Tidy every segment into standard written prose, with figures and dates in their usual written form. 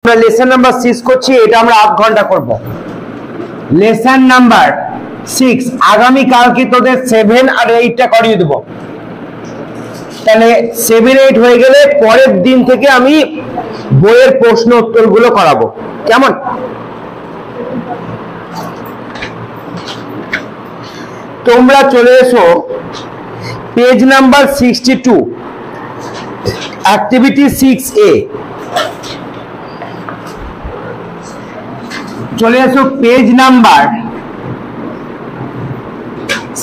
আমরা lesson number 6 করছি, এটা আমরা আধ ঘন্টা করব। লেসন নাম্বার 6 আগামী কালকে তোদের 7 আর 8টা করিয়ে দেব। তাহলে 7 8 হয়ে গেলে পরের দিন থেকে আমি বইয়ের প্রশ্ন উত্তরগুলো করাবো, কেমন? তোমরা চলে এসো পেজ নাম্বার 62 অ্যাক্টিভিটি 6A। চলে আসো পেজ নাম্বার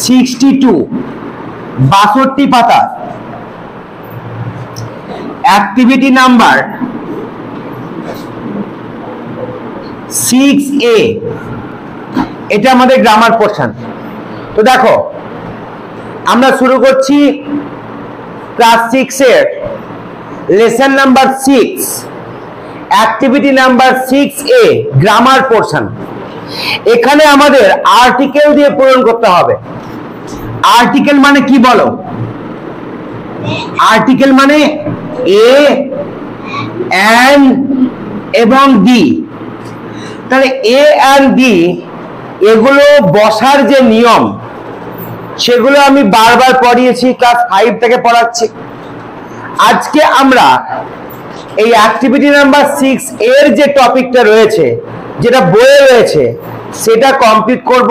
62 62 পাতা, অ্যাক্টিভিটি নাম্বার 6A। এটা আমাদের গ্রামার পোর্শন। তো দেখো আমরা শুরু করছি ক্লাস 6 এর lesson number 6 activity number 6A grammar portion. এখানে আমাদের আর্টিকেল দিয়ে পূরণ করতে হবে। আর্টিকেল মানে কি বলো? আর্টিকেল মানে এ এন্ড এবং ডি। তাহলে এ এন্ড ডি এগুলো বসার যে নিয়ম সেগুলো আমি বারবার পড়িয়েছি, ক্লাস 5 থেকে পড়াচ্ছি। আজকে আমরা এই অ্যাক্টিভিটি নাম্বার 6 এর যে টপিকটা রয়েছে, যেটা বইয়ে রয়েছে, সেটা কমপ্লিট করব।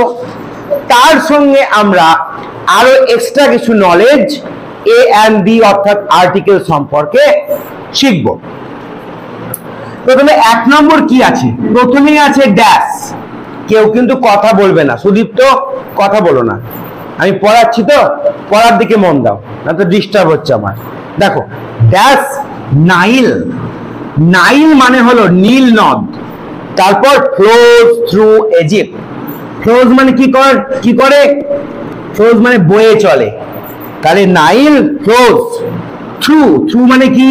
তার সঙ্গে আমরা আরো এক্সট্রা কিছু নলেজ এ এন্ড বি অর্থাৎ আর্টিকেল সম্পর্কে শিখব। প্রথমে 1 নম্বর কি আছে? প্রথমেই আছে ড্যাশ। কেউ কিন্তু কথা বলবে না, সুদীপ্ত কথা বলো না, আমি পড়াচ্ছি তো, পড়ার দিকে মন দাও, না তো ডিস্টার্ব হচ্ছে আমার। দেখো ড্যাশ নাইল। নাইল মানে হলো নীল নদ। তারপর ফ্লোজ থ্রু ইজিপ্ট। ফ্লোজ মানে কি করে? ফ্লোজ মানে বয়ে চলে। তাহলে নাইল ফ্লোজ থ্রু। থ্রু মানে কি?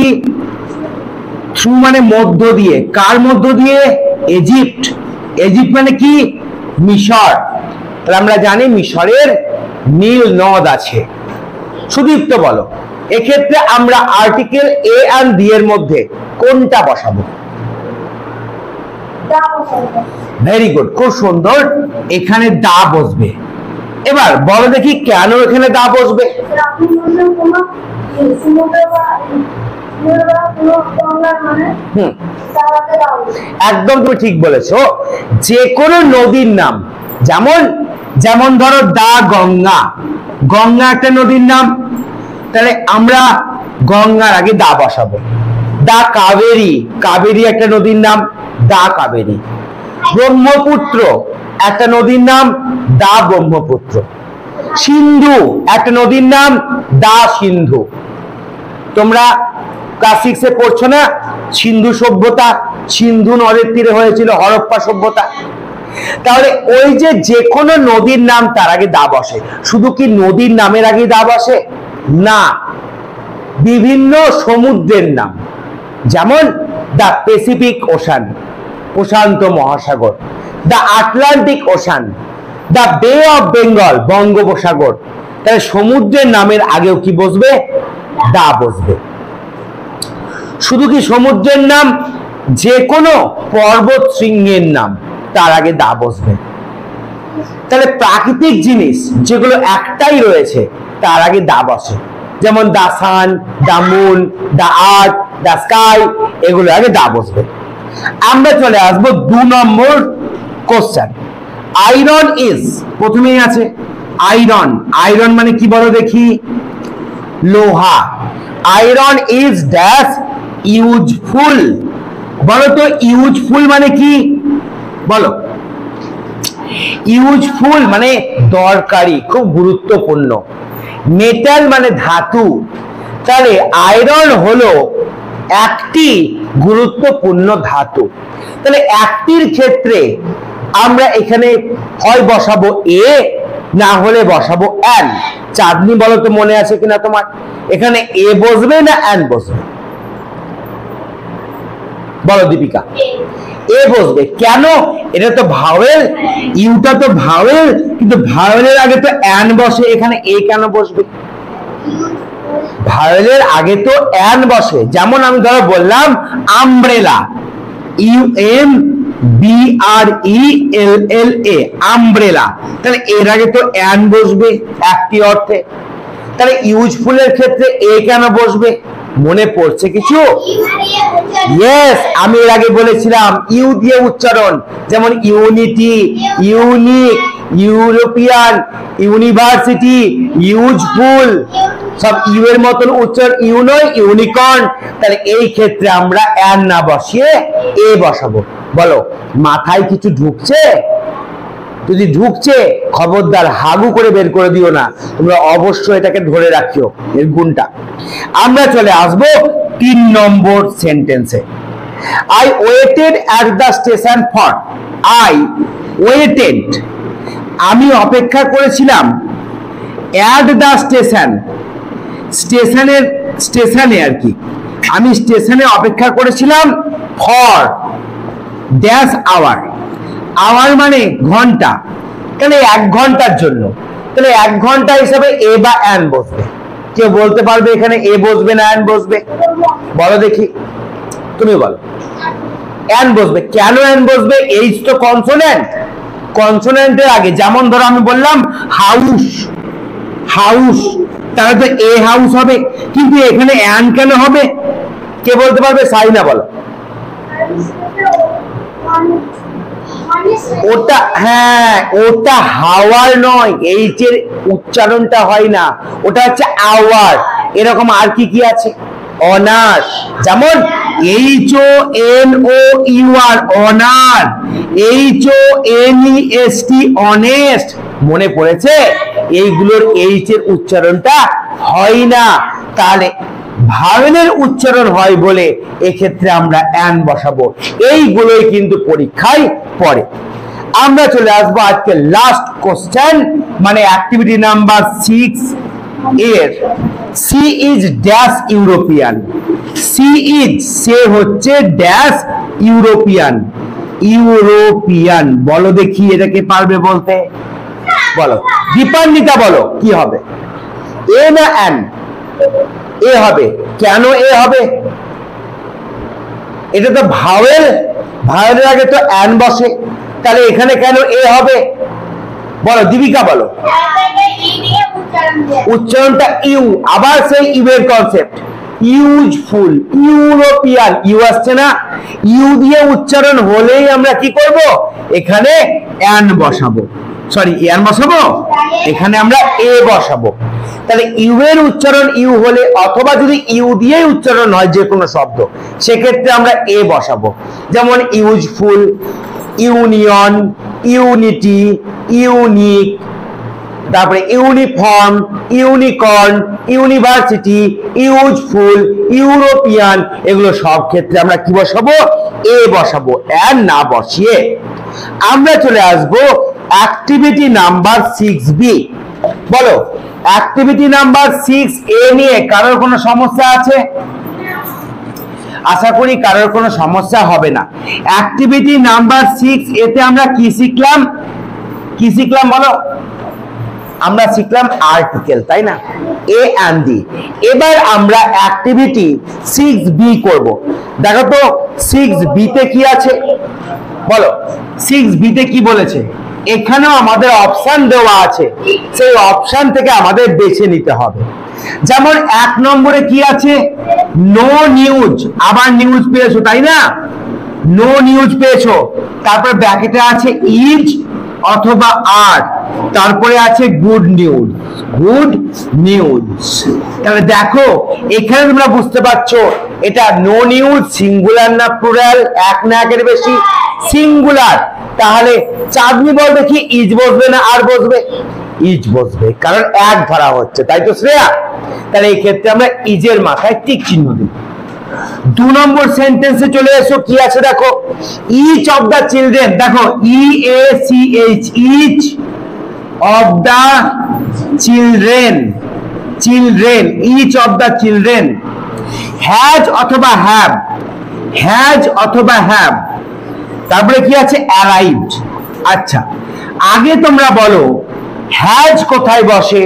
থ্রু মানে মধ্য দিয়ে। কার মধ্য দিয়ে? ইজিপ্ট। ইজিপ্ট মানে কি? মিশর। তাহলে আমরা জানি মিশরের নীল নদ আছে। সুদীপ্ত বলো, এক্ষেত্রে আমরা আর্টিকেল এ এন্ড বি এর মধ্যে কোনটা বসাবো? ভেরি গুড, খুব সুন্দর, এখানে দা বসবে। এবার বলো দেখি কেন এখানে দা বসবে? একদম তুমি ঠিক বলেছো। যে কোনো নদীর নাম, যেমন ধরো দা গঙ্গা। গঙ্গা একটা নদীর নাম, তাহলে আমরা গঙ্গার আগে দা বসাবো। দা কাবেরী। কাবেরী একটা নদীর নাম, দা কাবেরী। ব্রহ্মপুত্র একটা নদীর নাম, দা ব্রহ্মপুত্র। সিন্ধু একটা নদীর নাম, দা সিন্ধু। তোমরা ক্লাস 6 এ পড়ছো না সিন্ধু সভ্যতা? সিন্ধু নদের তীরে হয়েছিল হরপ্পা সভ্যতা। তাহলে ওই যে কোনো নদীর নাম তার আগে দা বসে। শুধু কি নদীর নামের আগে দা বসে? না, বিভিন্ন সমুদ্রের নাম, যেমন দা প্যাসিফিক ওশান প্রশান্ত মহাসাগর, দা আটলান্টিক ওশান, দা বে অফ বেঙ্গল বঙ্গোপসাগর। তাহলে সমুদ্রের নামের আগেও কি বসবে? দা বসবে। শুধু কি সমুদ্রের নাম? যে কোনো পর্বত শৃঙ্গের নাম তার আগে দা বসবে। তাহলে প্রাকৃতিক জিনিস যেগুলো একটাই রয়েছে তার আগে দা বসে, যেমন দা সান, the moon, the earth, the sky, এগুলো আগে দা বসবে। আমরা চলে আসবো 2 নম্বর কোশ্চেন। আয়রন ইজ, প্রথমেই আছে আয়রন। আয়রন মানে কি বলো দেখি? লোহা। Iron is dash useful. বলো তো ইউজফুল মানে কি? বলো। ইউজফুল মানে দরকারি, খুব গুরুত্বপূর্ণ। মেটাল মানে ধাতু। তাহলে আয়রন হলো একটি গুরুত্বপূর্ণ ধাতু। তাহলে একটির ক্ষেত্রে আমরা এখানে হয় বসাবো এ, না হলে বসাবো এন। চাঁদনি বলো তো মনে আছে কিনা তোমার? এখানে এ বসবে না এন বসবে? বলো দীপিকা। এ বসবে। কেন? এটা তো ভাওয়েল, ইউটা তো ভাওয়েল, কিন্তু ভাওয়েলের আগে তো এন বসে, এখানে এ কেন বসবে? ভাওয়েলের আগে তো এন বসে। যেমন আমি ধরো বললাম আমব্রেলা, UMBRELLA, আমব্রেলা। তাহলে এর আগে তো অ্যান বসবে একটি অর্থে, তাহলে ইউজফুল এর ক্ষেত্রে এ কেন বসবে? মনে পড়ছে কিছু? ইয়েস, আমি এর আগে বলেছিলাম ইউ দিয়ে উচ্চারণ, যেমন unity, unique, European, university, useful, সব ইউ এর মতন উচ্চারণ, ইউ নয় ইউনিকর্ন। তাহলে এই ক্ষেত্রে আমরা অ্যান না বসিয়ে এ বসাবো। বলো, মাথায় কিছু ঢুকছে? যদি ঢুকছে খবরদার হাগু করে বের করে দিও না, তোমরা অবশ্যই এটাকে ধরে রাখিও এর গুণটা। আমরা চলে আসবো 3 নম্বর সেন্টেন্সে। I waited at the station for, I waited, আমি অপেক্ষা করেছিলাম, at the station, স্টেশনে আর কি, আমি স্টেশনে অপেক্ষা করেছিলাম, ফর ড্যাশ আওয়ার, আওয়ার মানে ঘন্টা, তাহলে 1 ঘন্টার জন্য। তাহলে 1 ঘন্টা হিসাবে এ বা অ্যান বসবে। কেউ বলতে পারবে এখানে এ বসবে না অ্যান বসবে? বলো দেখি, তুমি বলো। অ্যান বসবে। কেন অ্যান বসবে? এইচ তো কনসোনেন্ট, কনসোনেন্টের আগে, যেমন ধরো আমি বললাম হাউস, হাউস, তাহলে তো এ হাউস হবে, কিন্তু এখানে অ্যান কেন হবে? কে বলতে পারবে? সাইনা বলো। ওটা, হ্যাঁ, ওটা হাওয়ার নয়, এইচ এর উচ্চারণটা হয় না, ওটা হচ্ছে আওয়ার। এরকম আর কি কি আছে? অনার, যেমন HONOUR, অনার, HONEST, অনেস্ট। মনে পড়েছে? এইগুলোর এইচ এর উচ্চারণটা হয় না, তাহলে ভাওয়েলের উচ্চারণ হয় বলে এক্ষেত্রে আমরা অ্যান বসাবো। এইগুলোই কিন্তু পরীক্ষায় পড়ে। আমরা চলে আসবো আজকে লাস্ট কোশ্চেন, মানে অ্যাক্টিভিটি নাম্বার 6 এর C is dash European. C is, সে হচ্ছে ড্যাশ ইউরোপিয়ান, ইউরোপিয়ান। বলো দেখি এটাকে পারবে বলতে? বলো দীপান্বিতা, বলো কি হবে? এ না অ্যান? এ হবে। কেন এ হবে? এটা তো ভাওয়েল, ভাওয়েলের আগে তো অ্যান বসে, তাহলে এখানে কেন এ হবে? বলো দীপিকা, বলো। উচ্চারণটা ইউ, আবার সেই ইউ এর কনসেপ্ট, ইউজফুল, ইউরোপিয়ান, ইউ আসছে না? ইউ দিয়ে উচ্চারণ হলেই আমরা কি করব? এখানে অ্যান বসাবো, সরি অ্যান বসাবো, এখানে আমরা এ বসাবো। তাহলে ইউ এর উচ্চারণ ইউ হলে, অথবা যদি ইউ দিয়ে উচ্চারণ হয় যে কোনো শব্দ, সেক্ষেত্রে আমরা এ বসাবো। যেমন ইউজফুল, ইউনিয়ন, ইউনিটি, ইউনিক, তারপরে uniform, unicorn, university, useful, European, এগুলো সব ক্ষেত্রে আমরা কি বসাবো? এ বসাবো, অ্যান না বসিয়ে। আমরা চলে আসবো অ্যাক্টিভিটি নাম্বার 6B। বলো অ্যাক্টিভিটি নাম্বার 6A নিয়ে কারোর কোনো সমস্যা আছে? আশা করি কারোর কোনো সমস্যা হবে না। অ্যাক্টিভিটি নাম্বার 6A তে আমরা কি শিখলাম? কি শিখলাম বলো? আমরা শিখলাম আর্টিকেল, তাই না? এ এন্ড ডি। এবার আমরা অ্যাক্টিভিটি 6B করব। দেখো তো 6B তে কি আছে বলো? 6B তে কি বলেছে? এখানেও আমাদের অপশন দেওয়া আছে, সেই অপশন থেকে আমাদের বেছে নিতে হবে। যেমন 1 নম্বরে কি আছে? No news. আবার নিউজ পেয়েছো, তাই না? নো নিউজ পেয়েছো, তারপর ব্র্যাকেটে আছে ইজ অথবা আর, তারপরে আছে গুড নিউজ, গুড নিউজ। তাহলে দেখো এখানে তোমরা বুঝতে পারছো এটা নো নিউজ সিঙ্গুলার না প্লুরাল? এক না একের বেশি? সিঙ্গুলার। তাহলে চাঁদনি বলবে কি ইজ বসবে না আর বসবে? ইজ বসবে, কারণ এক ধরা হচ্ছে, তাই তো শ্রেয়া? তাহলে এই ক্ষেত্রে আমরা ইজের মাথায় টিক চিহ্ন দিই। 2 নম্বর সেন্টেন্সে চলে এসো, কি আছে দেখো? ইচ অফ দা চিলড্রেন, দেখো EACH, each of the children, children, each of the children. Has অথবা হ্যাভ, হ্যাজ অথবা হ্যাভ, তারপরে কি আছে? অ্যারাইভড। আচ্ছা, আগে তোমরা বলো হ্যাজ কোথায় বসে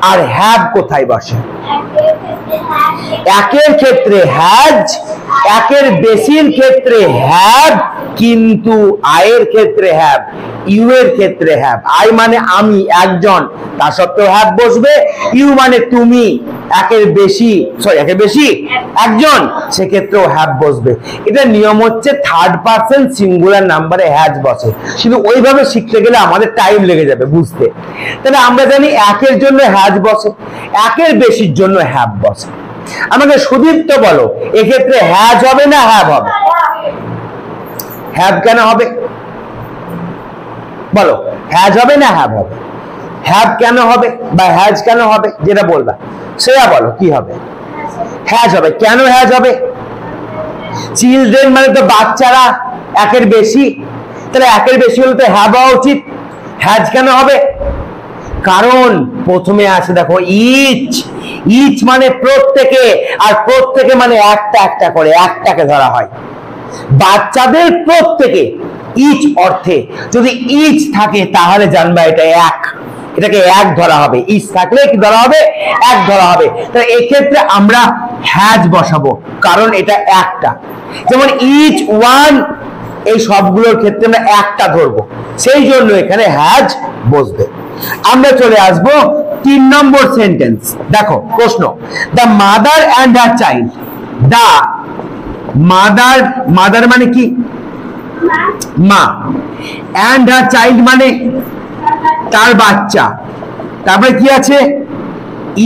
আর হ্যাভ কোথায় বসে? একের ক্ষেত্রে হ্যাজ, একের বেশির ক্ষেত্রে হ্যাভ, কিন্তু আয়ের ক্ষেত্রে হ্যাভ, ইউ এর ক্ষেত্রে হ্যাভ। আই মানে আমি, একজন, তা সত্ত্বেও হ্যাভ বসবে। ইউ মানে তুমি, একের বেশি, সরি একের বেশি, একজন, সেক্ষেত্রেও হ্যাভ বসবে। এটা নিয়ম হচ্ছে থার্ড পারসন সিঙ্গুলার নাম্বারে হ্যাজ বসে, কিন্তু ওইভাবে শিখতে গেলে আমাদের টাইম লেগে যাবে বুঝতে। তাহলে আমরা জানি একের জন্য হ্যাজ বসে, একের বেশির জন্য হ্যাভ বসে। আমাকে সুদীপ্ত বলো, এক্ষেত্রে হ্যাজ হবে না হ্যাভ হবে? হ্যাভ কেন হবে বলো? হ্যাজ হবে না হ্যাভ হবে? হ্যাভ কেন হবে বা হ্যাজ কেন হবে যেটা বলবা সেটা বলো, কি হবে? হ্যাজ হবে। কেন হ্যাজ হবে? চিলড্রেন মানে তো বাচ্চারা, একের বেশি, তাহলে একের বেশি হলে তো হ্যাভ হওয়া উচিত। হ্যাজ কেন হবে? কারণ প্রথমে আছে দেখো ইচ, ইচ মানে প্রত্যেকে, আর প্রত্যেকে মানে একটা একটা করে, একটাকে ধরা হয়। বাচ্চাদের প্রত্যেকে, ইচ অর্থে যদি ইচ থাকে তাহলে জানবা এটা এক, এটাকে এক ধরা হবে। ইচ থাকলে কি ধরা হবে? এক ধরা হবে। তাহলে এই ক্ষেত্রে আমরা হ্যাজ বসাবো, কারণ এটা একটা। যেমন ইচ ওয়ান, এই সবগুলোর ক্ষেত্রে আমরা একটা ধরবো, সেই জন্য এখানে হ্যাজ বসবে। আমরা চলে আসবো 3 নম্বর সেন্টেন্স। দেখো প্রশ্ন, the mother and her child. The mother, mother মানে কি? মা। অ্যান্ড হার চাইল্ড মানে তার বাচ্চা। তারপরে কি আছে?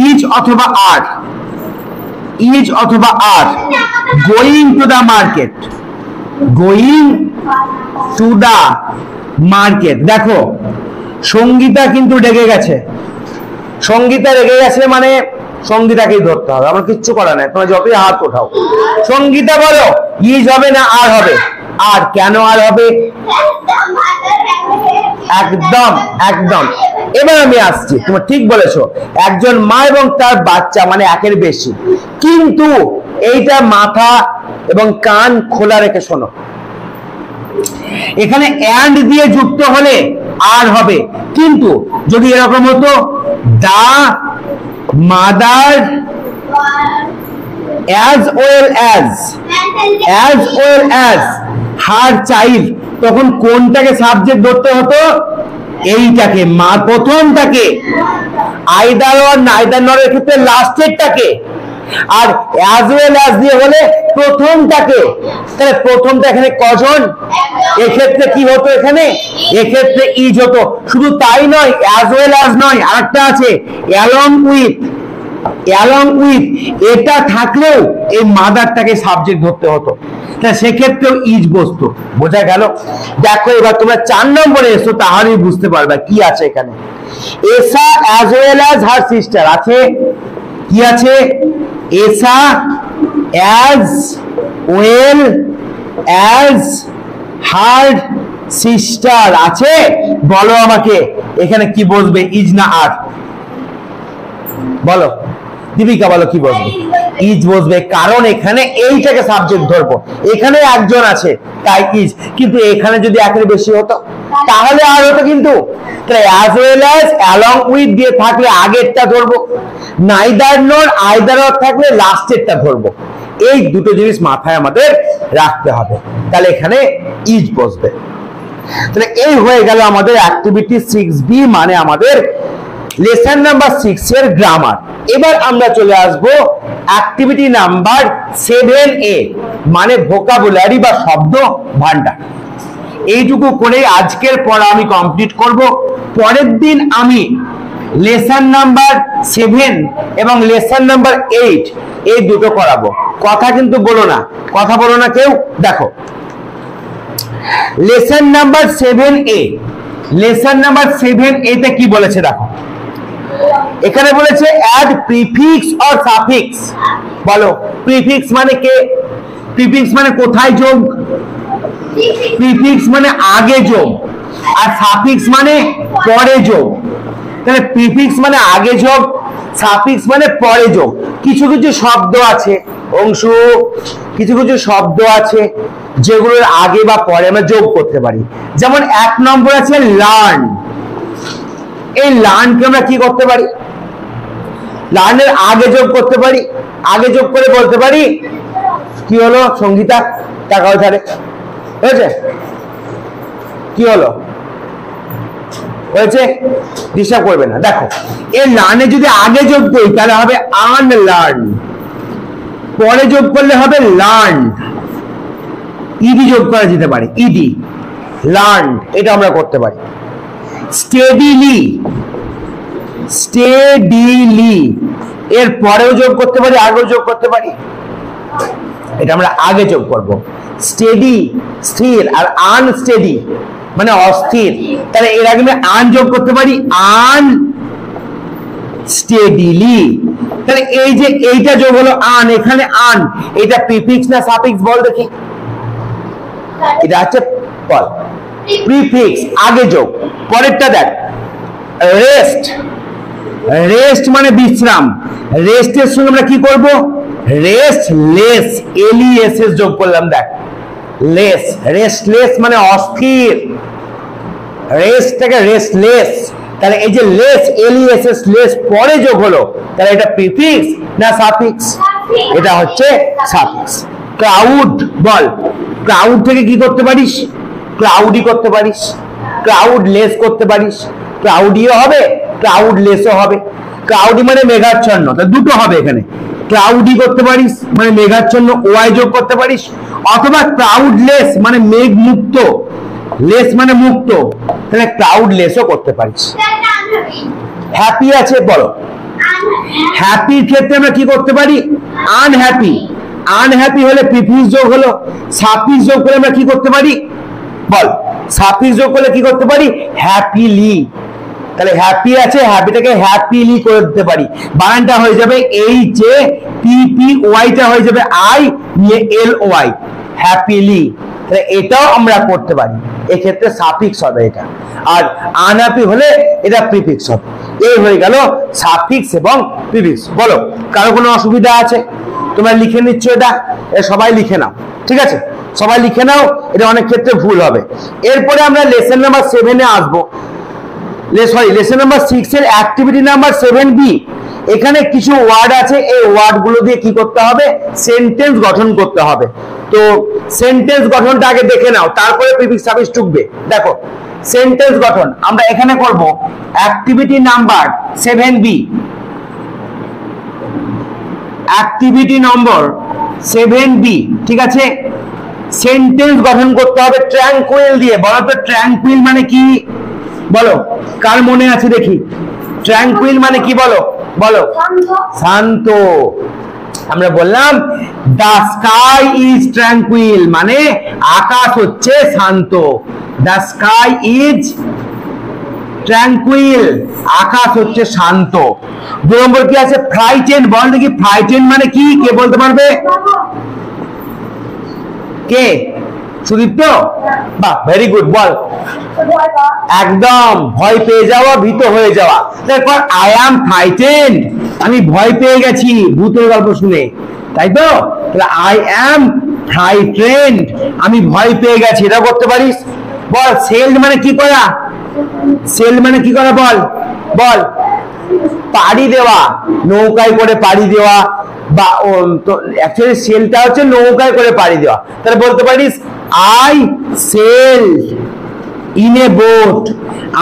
ইজ অথবা আর, ইজ অথবা are. Going to the market, going to the market. দেখো সঙ্গীতা কিন্তু রেগে গেছে, সঙ্গীতা রেগে গেছে মানে সঙ্গীতাকেই ধরতে হবে, আমার কিচ্ছু করা নাই, তোমরা যতই হাত ওঠাও। সঙ্গীতা বলো, ইজ হবে না আর হবে? আর। কেন আর হবে? একদম একদম। এবার আমি আসছি, তোমরা ঠিক বলেছো, একজন মা এবং তার বাচ্চা মানে একের বেশি, কিন্তু এইটা মাথা এবং কান খোলা রেখে শোনো। এখানে অ্যান্ড দিয়ে যুক্ত হলে আর হবে, কিন্তু যদি এরকম হতো the mother as well as her child, তখন কোনটাকে সাবজেক্ট ধরতে হতো? এইটাকে, মা প্রথমটাকে। আইদার অর নাইদার নর এর ক্ষেত্রে লাস্টেরটাকে, আর as well as দিয়ে হলে প্রথমটাকে। তাহলে প্রথমটা এখানে কজন? এক্ষেত্রে কি হতো? এখানে এক্ষেত্রে ইজ হতো। শুধু তাই নয়, as well as নয়, আরেকটা আছে along with, along with, এটা থাকলেও এই মাদারটাকে সাবজেক্ট ধরতে হতো, তা সেক্ষেত্রেও ইজ বসতো। বোঝা গেল? দেখো এবার তোমরা 4 নম্বরে এসো, তাহলেই বুঝতে পারবে কি আছে এখানে। এসা as well as her sister আছে, কি আছে? এসা as well as her sister আছে। বলো আমাকে এখানে কি বসবে, ইজ না আর? বলো দীপিকা, বলো কি বসবে? ইজ বসবে, কারণ এখানে এইটাকে সাবজেক্ট ধরবো, এখানে একজন আছে তাই ইজ। কিন্তু এখানে যদি একের বেশি হতো তাহলে আর হতো, কিন্তু as well as along with দিয়ে থাকলে আগেরটা ধরবো, নাইদার নর আইদার অর থাকলে লাস্টেরটা ধরবো। এই দুটো জিনিস মাথায় আমাদের রাখতে হবে, তাহলে এখানে ইজ বসবে। তাহলে এই হয়ে গেল আমাদের অ্যাক্টিভিটি 6B, মানে আমাদের লেসন নাম্বার 6 এর গ্রামার। এবার আমরা চলে আসব অ্যাক্টিভিটি নাম্বার 7A, মানে ভোকাবুলারি বা শব্দ ভান্ডার। এইটুকু করে আজকের পড়া আমি কমপ্লিট করব। পরের দিন আমি লেসন নাম্বার 7 এবং লেসন নাম্বার 8 এই দুটো করাবো। কথা কিন্তু বলো না, কথা বলো না কেউ। দেখো lesson number 7A, lesson number 7A তে কি বলেছে দেখো, এখানে বলেছে অ্যাড প্রিফিক্স অর সাফিক্স। বলো প্রিফিক্স মানে কে? প্রিফিক্স মানে কোথায় যোগ, প্রিফিক্স মানে আগে যোগ, আর সাফিক্স মানে পরে যোগ। তাহলে প্রিফিক্স মানে আগে যোগ, সাফিক্স মানে পরে যোগ। কিছু কিছু শব্দ আছে অংশু, কিছু কিছু শব্দ আছে যেগুলোর আগে বা পরে আমরা যোগ করতে পারি। যেমন 1 নম্বর আছে লার্ন। এই লার্নকে আমরা কি করতে পারি? লার্নের আগে যোগ করতে পারি, আগে যোগ করে বলতে পারি কি হলো সঙ্গীতা? তাকাও ধারে, হয়েছে? কি হলো? হয়েছে? ডিস্টার্ব করবে না। দেখো এই লার্নে যদি আগে যোগ করি তাহলে হবে আনলার্ন, পরে যোগ করলে হবে লার্ন। ইডি যোগ করা যেতে পারে, ইডি, লার্ন, এটা আমরা করতে পারি। স্টেডিলি, স্টেডিলি এর পরেও যোগ করতে পারি, আগেও যোগ করতে পারি। এটা আমরা আগে যোগ করব। স্টেডি স্থির, আর আনস্টেডি মানে অস্থির, তাহলে এর আগে আমি আন যোগ করতে পারি, আন স্টেডিলি। তাহলে এই যে এইটা যোগ হলো আন, এখানে আন, এটা প্রিফিক্স না সাফিক্স বল দেখি? এটা হচ্ছে বল প্রিফিক্স, আগে যোগ। পরেরটা দেখ, রেস্ট, রেস্ট মানে বিশ্রাম, রেস্টের সঙ্গে আমরা কি করব? রেস্টলেস, এলইএসএস যোগ করলাম। দেখ লেস, রেস্টলেস মানে অস্থির, রেস্ট থেকে রেস্টলেস, তাহলে এই যে লেস, এলইএসএস, লেস পরে যোগ হলো, তাহলে এটা প্রিফিক্স না সাফিক্স? এটা হচ্ছে সাফিক্স। ক্রাউড বল, ক্রাউড থেকে কি করতে পারিস? ক্রাউডি করতে পারিস, ক্রাউড লেস করতে পারিস, ক্রাউডিও হবে, ক্রাউড লেসও হবে। ক্রাউডি মানে মেঘাচ্ছন্ন, তাহলে দুটো হবে এখানে। ক্লাউডি করতে পারিস মানে মেঘাচ্ছন্ন, ওয়াই যোগ করতে পারিস, অথবা ক্রাউডলেস মানে মেঘ মুক্ত, লেস মানে মুক্ত, তাহলে ক্রাউডলেসও করতে পারিস। হ্যাপি আছে বলো, হ্যাপির ক্ষেত্রে আমরা কি করতে পারি? আনহ্যাপি, আনহ্যাপি হলে প্রিফিক্স যোগ হলো, সাফিক্স যোগ করে আমরা কি করতে পারি বল? সাফিক্স যোগ করলে কি করতে পারি? হ্যাপিলি। তাহলে হ্যাপি আছে, হ্যাপিটাকে হ্যাপিলি করে দিতে পারি, বানানটা হয়ে যাবে এইচ এ পি পি ওয়াইটা হয়ে যাবে আই নিয়ে এল ওয়াই, হ্যাপিলি। তাহলে এটাও আমরা করতে পারি, এক্ষেত্রে সাফিক্স হবে এটা, আর আনহ্যাপি হলে এটা প্রিফিক্স হবে। এই হয়ে গেল সাফিক্স এবং প্রিফিক্স। বলো কারো কোনো অসুবিধা আছে? তোমরা লিখে নিচ্ছ এটা, সবাই লিখে নাও, ঠিক আছে? সবাই লিখে নাও, এটা অনেক ক্ষেত্রে ভুল হবে। এরপরে আমরা লেসন নাম্বার 7 এ আসবো, লেসন নাম্বার 6 এর অ্যাক্টিভিটি নাম্বার 7B। এখানে কিছু ওয়ার্ড আছে, এই ওয়ার্ড গুলো দিয়ে কি করতে হবে? সেন্টেন্স গঠন করতে হবে। তো সেন্টেন্স গঠনটা আগে দেখে নাও, তারপরে প্রিফিক্স সাফিক্স ঢুকবে। দেখো সেন্টেন্স গঠন আমরা এখানে করব অ্যাক্টিভিটি নাম্বার 7B, অ্যাক্টিভিটি নম্বর 7B, ঠিক আছে? সেন্টেন্স গঠন করতে হবে ট্র্যাঙ্কুইল দিয়ে। বলো তো ট্র্যাঙ্কুইল মানে কি? বলো কার মনে আছে দেখি, ট্র্যাঙ্কুইল মানে কি? বলো বলো। শান্ত। আমরা বললাম দ্য স্কাই ইজ ট্র্যাঙ্কুইল মানে আকাশ হচ্ছে শান্ত, দ্য স্কাই ইজ ট্র্যাঙ্কুইল, আকাশ হচ্ছে শান্ত। 2 নম্বর কি আছে? ফ্রাইটেন। বল দেখি ফ্রাইটেন মানে কি? কে বলতে পারবে? কে? সুদীপ্ত? বাহ, ভেরি গুড। বল। একদম ভয় পেয়ে যাওয়া, ভীত হয়ে যাওয়া। তারপর আই অ্যাম ফ্রাইটেন্ড, আমি ভয় পেয়ে গেছি ভূতের গল্প শুনে, তাই তো? তাহলে আই অ্যাম ফ্রাইটেন্ড, আমি ভয় পেয়ে গেছি, এটা করতে পারিস। বল সেলড মানে কি করা? সেল মানে কি করা? বল বল। পাড়ি দেওয়া, নৌকায় করে পাড়ি দেওয়া, বা অ্যাকচুয়ালি সেলটা হচ্ছে নৌকায় করে পাড়ি দেওয়া। তাহলে বলতে পারিস I sailed in a boat,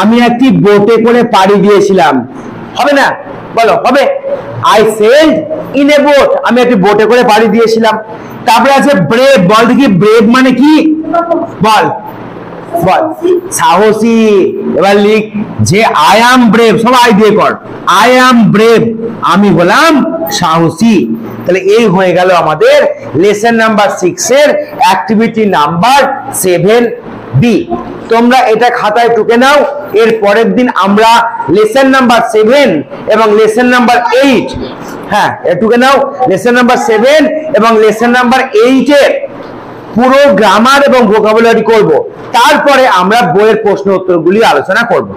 আমি একটি বোটে করে পাড়ি দিয়েছিলাম। হবে না? বলো হবে। I sailed in a boat, আমি একটি বোটে করে পাড়ি দিয়েছিলাম। তারপরে আছে ব্রেভ। বল দেখি ব্রেভ মানে কি? বল বল। সাহসী। এবার লিখ যে আই অ্যাম ব্রেভ, সব আই দিয়ে কর। আই অ্যাম ব্রেভ, আমি হলাম সাহসী। তাহলে এই হয়ে গেল আমাদের লেসন নাম্বার 6 এর অ্যাক্টিভিটি নাম্বার 7B। তোমরা এটা খাতায় টুকে নাও। এর পরের দিন আমরা লেসন নাম্বার 7 এবং লেসন নাম্বার 8, হ্যাঁ টুকে নাও, লেসন নাম্বার 7 এবং লেসন নাম্বার 8 এর পুরো গ্রামার এবং ভোকাবুলারি করব। তারপরে আমরা বইয়ের প্রশ্ন উত্তরগুলি আলোচনা করব।